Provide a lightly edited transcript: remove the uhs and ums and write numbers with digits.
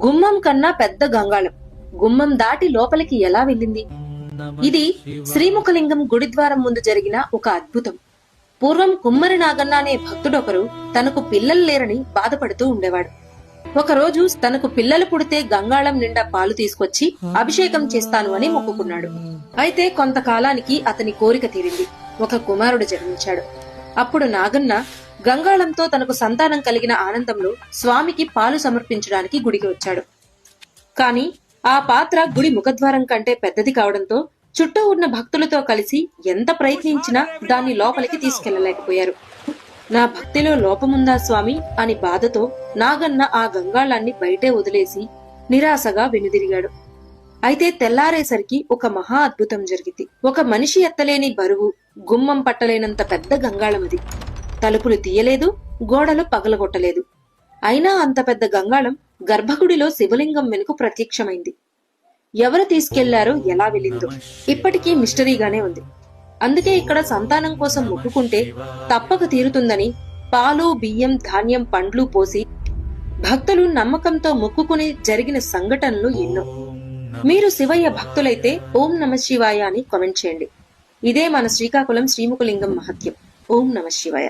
గుమ్మం కన్నా పెద్ద గంగాళం గుమ్మం దాటి లోపలికి ఎలా వెళ్ళింది? ఇది శ్రీముఖలింగం గుడిద్వారం ముందు జరిగిన ఒక అద్భుతం. పూర్వం కుమ్మరి నాగన్న అనే భక్తుడొకరు తనకు పిల్లలు లేరని బాధపడుతూ ఉండేవాడు. ఒకరోజు తనకు పిల్లలు పుడితే గంగాళం నిండా పాలు తీసుకొచ్చి అభిషేకం చేస్తాను అని మొక్కుకున్నాడు. అయితే కొంతకాలానికి అతని కోరిక తీరింది. ఒక కుమారుడు జన్మించాడు. అప్పుడు నాగన్న గంగాళంతో తనకు సంతానం కలిగిన ఆనందంలో స్వామికి పాలు సమర్పించడానికి గుడికి వచ్చాడు. కాని ఆ పాత్ర గుడి ముఖద్వారం కంటే పెద్దది కావడంతో చుట్టూ ఉన్న భక్తులతో కలిసి ఎంత ప్రయత్నించినా దాన్ని లోపలికి తీసుకెళ్లలేకపోయారు. నా భక్తిలో లోపముందా స్వామి అని బాధతో నాగన్న ఆ గంగాళాన్ని బయటే వదిలేసి నిరాశగా వెనుదిరిగాడు. అయితే తెల్లారేసరికి ఒక మహా అద్భుతం జరిగింది. ఒక మనిషి ఎత్తలేని బరువు, గుమ్మం పట్టలేనంత పెద్ద గంగాళమది. తలుపులు తీయలేదు, గోడలు పగలగొట్టలేదు. అయినా అంత పెద్ద గంగాళం గర్భగుడిలో శివలింగం వెనుక ప్రత్యక్షమైంది. ఎవరు తీసుకెళ్లారో, ఎలా వెళ్ళిందో ఇప్పటికీ మిస్టరీగానే ఉంది. అందుకే ఇక్కడ సంతానం కోసం మొక్కుకుంటే తప్పక తీరుతుందని పాలు, బియ్యం, ధాన్యం, పండ్లు పోసి భక్తులు నమ్మకంతో మొక్కుకుని జరిగిన సంఘటనలు ఎన్నో. మీరు శివయ్య భక్తులైతే ఓం నమ శివాయ అని కామెంట్ చేయండి. ఇదే మన శ్రీకాకుళం శ్రీముఖలింగం మహత్యం. ఓం నమ శివాయ.